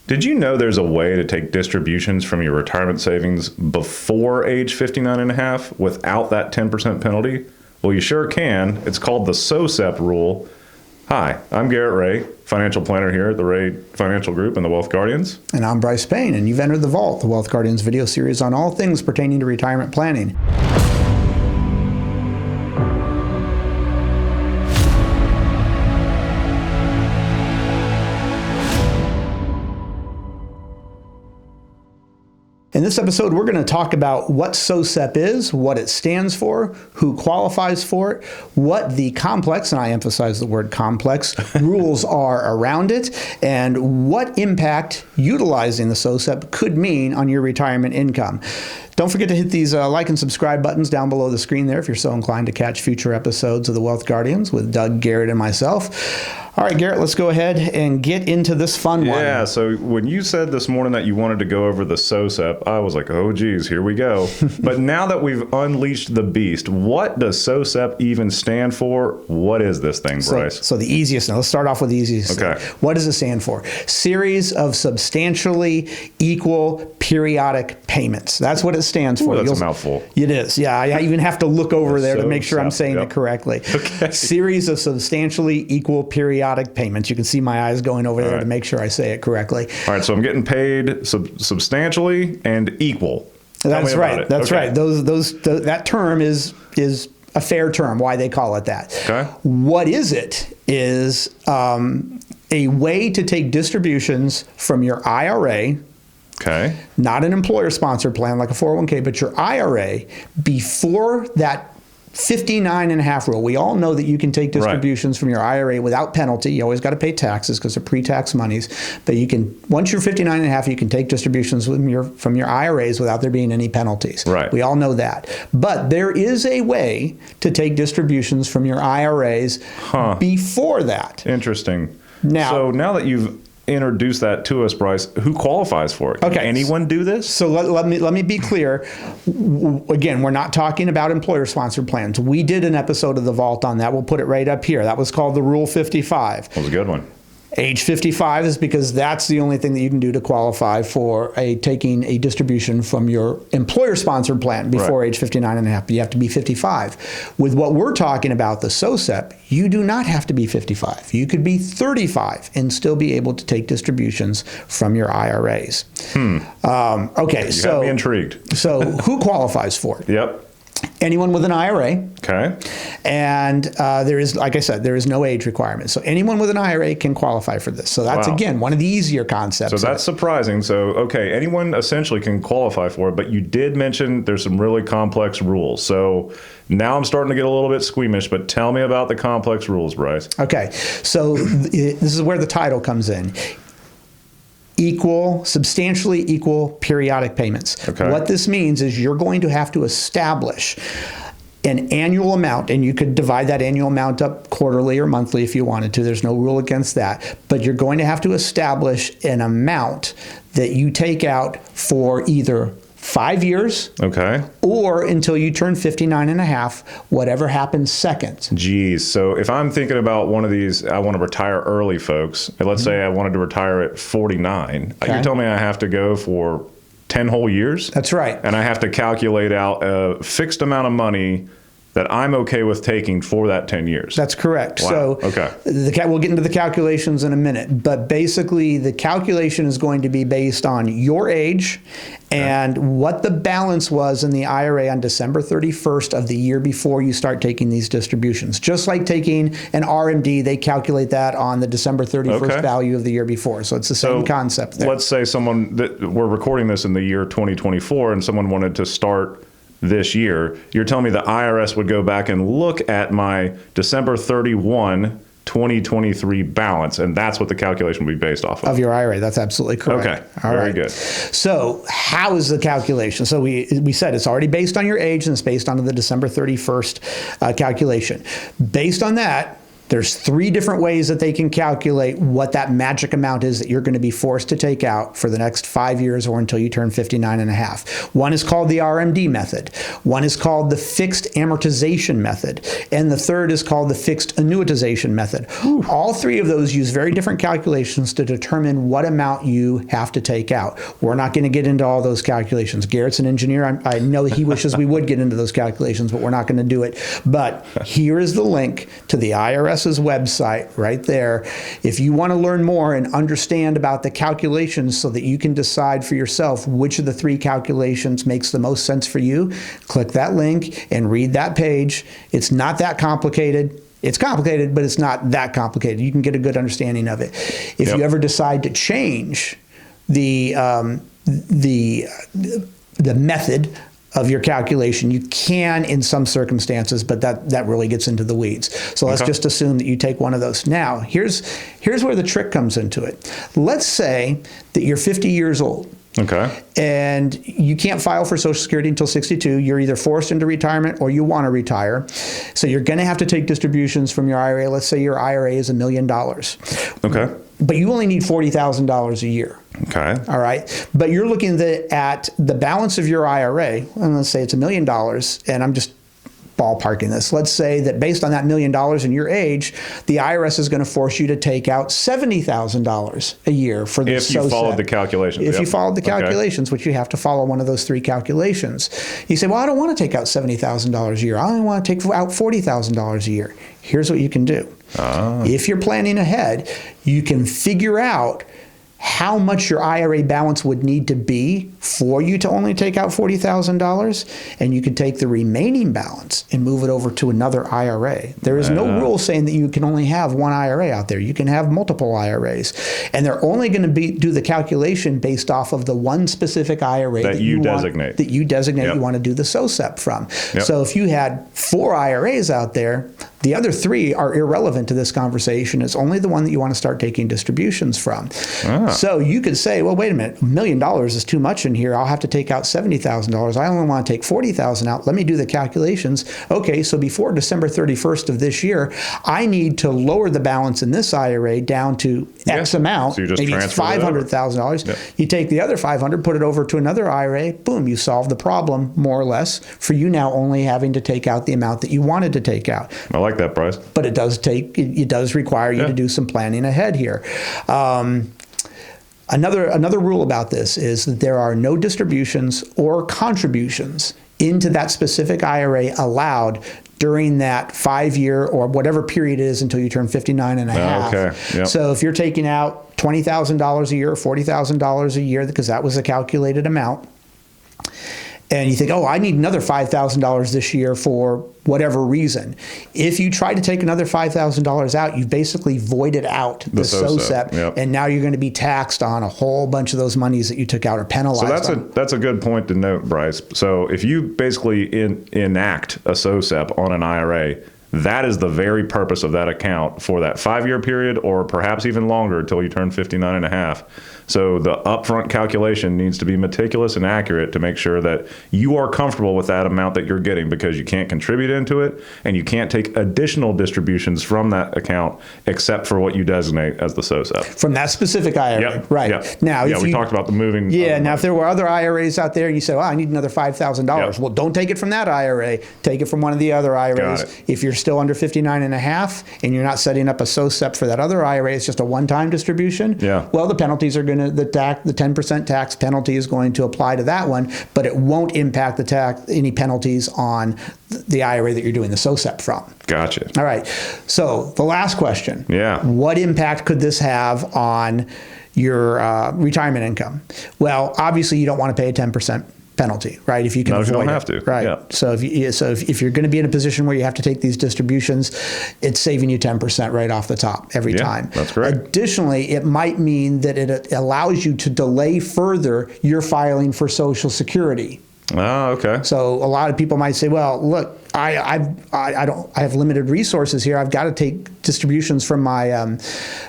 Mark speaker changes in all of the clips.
Speaker 1: Did you know there's a way to take distributions from your retirement savings before age 59 and a half without that 10% penalty? Well, you sure can. It's called the SoSEPP Rule. Hi, I'm Garrett Ray, financial planner here at the Ray Financial Group and the Wealth Guardians.
Speaker 2: And I'm Brice Payne, and you've entered The Vault, the Wealth Guardians video series on all things pertaining to retirement planning. In this episode, we're going to talk about what SoSEPP is, what it stands for, who qualifies for it, what the complex, and I emphasize the word complex, rules are around it, and what impact utilizing the SoSEPP could mean on your retirement income. Don't forget to hit these like and subscribe buttons down below the screen there if you're so inclined to catch future episodes of the Wealth Guardians with Doug, Garrett, and myself. All right, Garrett, let's go ahead and get into this fun one.
Speaker 1: Yeah, so when you said this morning that you wanted to go over the SoSEPP, I was like, oh, geez, here we go. But now that we've unleashed the beast, what does SoSEPP even stand for? What is this thing, Brice?
Speaker 2: So the easiest, now let's start off with the easiest.
Speaker 1: Okay.
Speaker 2: Thing. What does it stand for? Series of substantially equal periodic payments. That's what it stands for.
Speaker 1: Ooh, that's a mouthful.
Speaker 2: It is, yeah. I even have to look over there to make sure I'm saying it correctly.
Speaker 1: Okay.
Speaker 2: Series of substantially equal periodic payments. You can see my eyes going over there to make sure I say it correctly.
Speaker 1: All right, so I'm getting paid substantially and equal.
Speaker 2: That's right. That's right. That term is a fair term. Why they call it that?
Speaker 1: Okay.
Speaker 2: What is it? Is a way to take distributions from your IRA.
Speaker 1: Okay.
Speaker 2: Not an employer-sponsored plan like a 401k, but your IRA before that 59.5 rule. We all know that you can take distributions from your IRA without penalty. You always got to pay taxes because they're pre-tax monies. But you can, once you're 59.5, you can take distributions from your IRAs without there being any penalties.
Speaker 1: Right.
Speaker 2: We all know that. But there is a way to take distributions from your IRAs before that.
Speaker 1: Interesting.
Speaker 2: Now
Speaker 1: that you've introduce that to us, Brice, who qualifies for it? Can anyone do this?
Speaker 2: So let me be clear. Again, we're not talking about employer-sponsored plans. We did an episode of The Vault on that. We'll put it right up here. That was called the Rule 55.
Speaker 1: That was a good one.
Speaker 2: Age 55 is because that's the only thing that you can do to qualify for taking a distribution from your employer-sponsored plan before age 59 and a half. You have to be 55. With what we're talking about, the SoSEPP, you do not have to be 55. You could be 35 and still be able to take distributions from your IRAs. Okay,
Speaker 1: you got me intrigued.
Speaker 2: So who qualifies for it?
Speaker 1: Yep.
Speaker 2: Anyone with an IRA.
Speaker 1: Okay.
Speaker 2: And there is, like I said, there is no age requirement. So anyone with an IRA can qualify for this. So that's, again, one of the easier concepts.
Speaker 1: So that's surprising. So, okay, anyone essentially can qualify for it, but you did mention there's some really complex rules. So now I'm starting to get a little bit squeamish, but tell me about the complex rules, Brice.
Speaker 2: Okay. So this is where the title comes in. Substantially equal periodic payments.
Speaker 1: Okay.
Speaker 2: What this means is you're going to have to establish an annual amount, and you could divide that annual amount up quarterly or monthly if you wanted to. There's no rule against that. But you're going to have to establish an amount that you take out for either 5 years, or until you turn 59 and a half, whatever happens second.
Speaker 1: Geez, so if I'm thinking about one of these, I want to retire early, folks, and let's say I wanted to retire at 49, you're telling me I have to go for 10 whole years?
Speaker 2: That's right.
Speaker 1: And I have to calculate out a fixed amount of money that I'm okay with taking for that 10 years.
Speaker 2: That's correct.
Speaker 1: Wow.
Speaker 2: So we'll get into the calculations in a minute, but basically the calculation is going to be based on your age and what the balance was in the IRA on December 31st of the year before you start taking these distributions. Just like taking an RMD, they calculate that on the December 31st value of the year before. So it's the same concept there.
Speaker 1: Let's say we're recording this in the year 2024 and someone wanted to start this year. You're telling me the IRS would go back and look at my December 31, 2023 balance, and that's what the calculation would be based off of.
Speaker 2: Of your IRA, that's absolutely correct.
Speaker 1: Okay,
Speaker 2: Very
Speaker 1: good.
Speaker 2: So how is the calculation? So we said it's already based on your age and it's based on the December 31st calculation. Based on that, There's 3 different ways that they can calculate what that magic amount is that you're going to be forced to take out for the next 5 years or until you turn 59 and a half. One is called the RMD method. One is called the fixed amortization method. And the third is called the fixed annuitization method. Ooh. All 3 of those use very different calculations to determine what amount you have to take out. We're not going to get into all those calculations. Garrett's an engineer. I know that he wishes we would get into those calculations, but we're not going to do it. But here is the link to the IRS's website right there. If you want to learn more and understand about the calculations so that you can decide for yourself which of the 3 calculations makes the most sense for you, click that link and read that page. It's not that complicated. It's complicated, but it's not that complicated. You can get a good understanding of it. If you ever decide to change the method of your calculation, you can in some circumstances, but that really gets into the weeds. So let's just assume that you take one of those. Now, here's where the trick comes into it. Let's say that you're 50 years old.
Speaker 1: Okay.
Speaker 2: And you can't file for Social Security until 62. You're either forced into retirement or you want to retire. So you're going to have to take distributions from your IRA. Let's say your IRA is $1 million.
Speaker 1: Okay.
Speaker 2: But you only need $40,000 a year.
Speaker 1: Okay.
Speaker 2: All right. But you're looking at the balance of your IRA, and let's say it's $1 million, and I'm just ballparking this. Let's say that based on that $1 million and your age, the IRS is going to force you to take out $70,000 a year for the
Speaker 1: If you followed the calculations.
Speaker 2: If you followed the calculations, which you have to follow one of those 3 calculations. You say, well, I don't want to take out $70,000 a year. I only want to take out $40,000 a year. Here's what you can do. If you're planning ahead, you can figure out how much your IRA balance would need to be for you to only take out $40,000, and you can take the remaining balance and move it over to another IRA. There is no rule saying that you can only have one IRA out there. You can have multiple IRAs, and they're only going to do the calculation based off of the one specific IRA
Speaker 1: that you designate.
Speaker 2: You want to do the SoSEPP from. So if you had 4 IRAs out there, the other 3 are irrelevant to this conversation. It's only the one that you want to start taking distributions from. So you could say, well, wait a minute, $1 million is too much in here. I'll have to take out $70,000. I only want to take $40,000 out. Let me do the calculations. Okay, so before December 31st of this year, I need to lower the balance in this IRA down to X amount.
Speaker 1: So you just
Speaker 2: maybe it's $500,000. You take the other $500, put it over to another IRA. Boom, you solve the problem more or less for you now only having to take out the amount that you wanted to take out.
Speaker 1: I like that, Brice.
Speaker 2: But it does require you to do some planning ahead here. Another rule about this is that there are no distributions or contributions into that specific IRA allowed during that 5-year or whatever period it is until you turn 59 and a half.
Speaker 1: Okay.
Speaker 2: So if you're taking out $20,000 a year, $40,000 a year, because that was a calculated amount, and you think, oh, I need another $5,000 this year for whatever reason. If you try to take another $5,000 out, you've basically voided out the SoSEPP, and now you're going to be taxed on a whole bunch of those monies that you took out or penalized.
Speaker 1: So that's a good point to note, Brice. So if you basically enact a SoSEPP on an IRA, that is the very purpose of that account for that 5-year period, or perhaps even longer until you turn 59 and a half. So the upfront calculation needs to be meticulous and accurate to make sure that you are comfortable with that amount that you're getting, because you can't contribute into it and you can't take additional distributions from that account except for what you designate as the SoSEPP.
Speaker 2: From that specific IRA, right. Now,
Speaker 1: we talked about the moving.
Speaker 2: Now if there were other IRAs out there and you say, well, I need another $5,000. Well, don't take it from that IRA. Take it from one of the other IRAs. If you're still under 59 and a half and you're not setting up a SoSEPP for that other IRA, it's just a one-time distribution. Well, the penalties are going to, the 10% tax penalty is going to apply to that one, but it won't impact any penalties on the IRA that you're doing the SoSEPP from.
Speaker 1: Gotcha.
Speaker 2: All right. So the last question. What impact could this have on your retirement income? Well, obviously you don't want to pay a 10% penalty, right? If you can avoid it.
Speaker 1: You don't have to.
Speaker 2: Right. So if you're going to be in a position where you have to take these distributions, it's saving you 10% right off the top every time.
Speaker 1: That's correct.
Speaker 2: Additionally, it might mean that it allows you to delay further your filing for Social Security.
Speaker 1: Oh, okay.
Speaker 2: So a lot of people might say, well, look, I have limited resources here. I've got to take distributions from my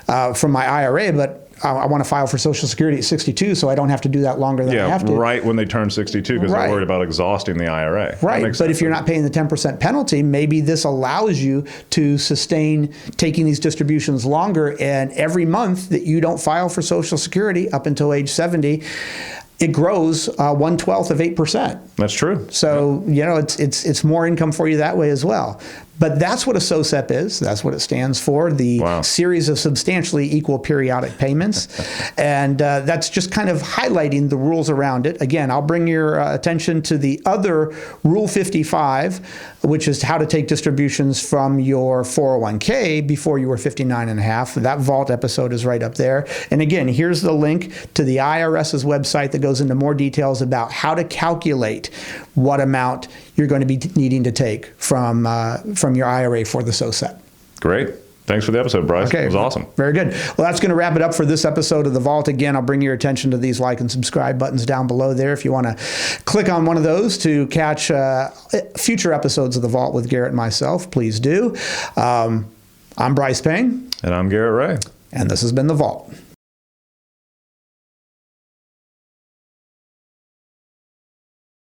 Speaker 2: IRA, but I want to file for Social Security at 62, so I don't have to do that longer than I have to.
Speaker 1: Right when they turn 62 because they're worried about exhausting the IRA.
Speaker 2: Right, but if you're not paying the 10% penalty, maybe this allows you to sustain taking these distributions longer, and every month that you don't file for Social Security up until age 70, it grows 1/12 of 8%.
Speaker 1: That's true.
Speaker 2: So, it's more income for you that way as well. But that's what a SoSEPP is. That's what it stands for, the series of substantially equal periodic payments. And that's just kind of highlighting the rules around it. Again, I'll bring your attention to the other Rule 55, which is how to take distributions from your 401k before you were 59 and a half. That Vault episode is right up there. And again, here's the link to the IRS's website that goes into more details about how to calculate what amount you're going to be needing to take from your IRA for the SoSEPP.
Speaker 1: Great. Thanks for the episode, Brice.
Speaker 2: Okay.
Speaker 1: It was awesome.
Speaker 2: Very good. Well, that's going to wrap it up for this episode of The Vault. Again, I'll bring your attention to these like and subscribe buttons down below there. If you want to click on one of those to catch future episodes of The Vault with Garrett and myself, please do. I'm Brice Payne.
Speaker 1: And I'm Garrett Ray.
Speaker 2: And this has been The Vault.